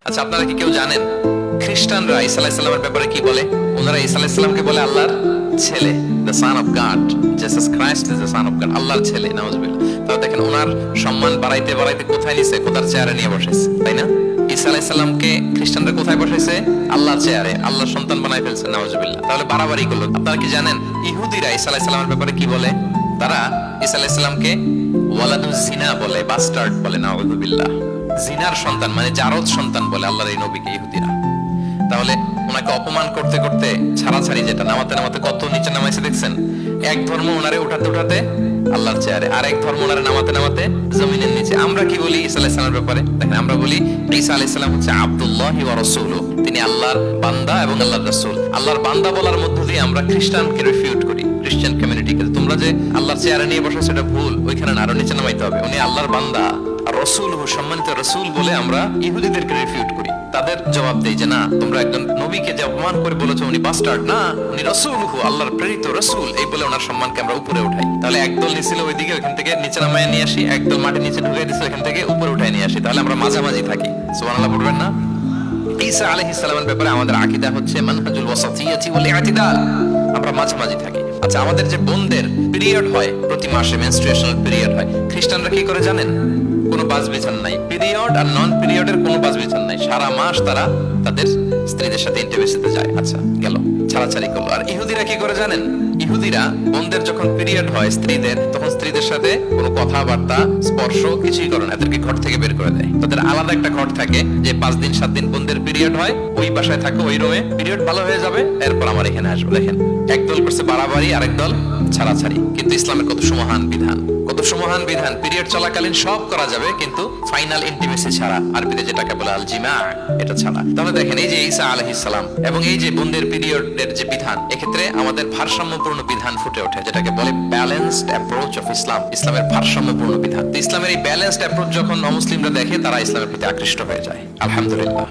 আচ্ছা, আপনারা কি কেউ জানেন খ্রিস্টানরা ঈসা আলাইহিস সালামের ব্যাপারে কি বলে? ওনারা ঈসা আলাইহিস সালামকে বলে আল্লাহর ছেলে, the son of god. Jesus Christ is the son of god, আল্লাহর ছেলে। নাউজুবিল্লাহ। তাহলে দেখেন ওনার সম্মান বাড়াইতে বাড়াইতে কোথায় নিছে? খোদার চেয়ারে নিয়ে বসাইছে, তাই না? ঈসা আলাইহিস সালামকে খ্রিস্টানরা কোথায় বসাইছে? আল্লাহর চেয়ারে, আল্লাহর সন্তান বানাই ফেলছে। নাউজুবিল্লাহ। তাহলে বাড়াবাড়ি করলো। আপনারা কি জানেন ইহুদিরা ঈসা আলাইহিস সালামের ব্যাপারে কি বলে? তারা ঈসা আলাইহিস সালামকে ওয়ালাদুজ জিনা বলে, বাস্টার্ড বলে। নাউজুবিল্লাহ। জিনার সন্তান মানে জারদ সন্তান বলে আল্লাহর এই নবীকে ইহুদিরা। তাহলে ওনাকে অপমান করতে করতে ছাড়াছাড়ি, যেটা নামাতে নামাতে কত নিচে নামাইছে দেখছেন? এক ধর্ম ওনারে উঠাতে উঠাতে আল্লাহর চেয়ারে, আর এক ধর্ম ওনারে নামাতে নামাতে জমিনের নিচে। আমরা কি বলি ঈসা আলাইহিস সালামের ব্যাপারে? দেখেন, আমরা বলি ঈসা আলাইহিস সালাম হচ্ছে আব্দুল্লাহি ওয়া রাসূলুহু, তিনি আল্লাহর বান্দা এবং আল্লাহর রাসূল। আল্লাহর বান্দা বলার মধ্য দিয়ে আমরা খ্রিস্টানকে রিফিউট করি, খ্রিস্টান কমিউনিটিকে। তোমরা যে আল্লাহর চেয়ারে নিয়ে বসো সেটা ভুল, ওইখানে আরো নিচে নামাইতে হবে। উনি আল্লাহর বান্দা আর রাসূলুহু, সম্মানিত রাসূল বলে আমরা ইহুদিদেরকে রিফিউট করি। তাদের জবাব দেই যে না, তোমরা একজন নবীকে যে অপমান করে বলেছো উনি বাস্টার্ড, না, উনি রাসূলুহু, আল্লাহর প্রেরিত রাসূল, এই বলে ওনার সম্মানকে আমরা উপরে উঠাই। তাহলে একদল নিছিল ওইদিকে, ওইখান থেকে নিচে নামায় নিয়ে আসি, একদল মাটি নিচে ঢুকাই দিছিল, এখান থেকে উপরে উঠাই নিয়ে আসি। তাহলে আমরা মাঝামাঝি থাকি। সুবহানাল্লাহ পড়বেন না? ঈসা আলাইহিস সালামের ব্যাপারে আমাদের আকীদা হচ্ছে মানহাজুল ওয়াসাতিয়্যাতি ওয়াল ইতিদাল, আমরা মাঝামাঝি থাকি। আচ্ছা, আমাদের যে বোনদের পিরিয়ড হয়, প্রতি মাসে মেনস্ট্রুয়েশনাল পিরিয়ড হয়, খ্রিস্টানরা কি করে জানেন? কোনো বাজ বিছান নাই, পিরিয়ড আর নন পিরিয়ডের কোনো বাজ বিছান নাই। সারা মাস তারা তাদের স্ত্রীদের সাথে ইন্টিমেসিতে যায়। আচ্ছা, গেল, ছাড়াছাড়ি করলো। আর ইহুদিরা কি করে জানেন? ইহুদিরা বোনদের যখন পিরিয়ড হয় স্ত্রীদের, তখন স্ত্রীদের সাথে কোনো কথাবার্তা, স্পর্শ কিছুই করে না, এদেরকে ঘর থেকে বের করে দেয়। তাদের আলাদা একটা ঘর থাকে, যে 5 দিন 7 দিন বোনদের পিরিয়ড হয়, ওই বাসায় থাকে, ওই রুমে। পিরিয়ড ভালো হয়ে যাবে, এরপর আমার এখানে আসবে। দেখেন, একদল করছে বাড়াবাড়ি, আরেকদল ছাড়াছাড়ি। কিন্তু ইসলামের কত সমাহান বিধান, কত সমাহান বিধান। পিরিয়ড চলাকালীন সব করা যাবে, কিন্তু ফাইনাল ইন্টিমেসি ছাড়া, আরবিতে যেটাকে বলে আল জিমা, এটা ছাড়া। তাহলে দেখেন, এই যে ঈসা আলাইহিস সালাম এবং এই যে বোনদের পিরিয়ডের যে বিধান, এক্ষেত্রে আমাদের ভারসাম্যপূর্ণ বিধান ফুটে ওঠে, যেটাকে বলে ব্যালেন্সড অ্যাপ্রোচ অফ ইসলাম। ইসলামের ভারসাম্যপূর্ণ বিধান। ইসলামের এই ব্যালেন্সড অ্যাপ্রোচ যখন অমুসলিমরা দেখে, তারা ইসলামের প্রতি আকৃষ্ট হয়ে যায়। আলহামদুলিল্লাহ।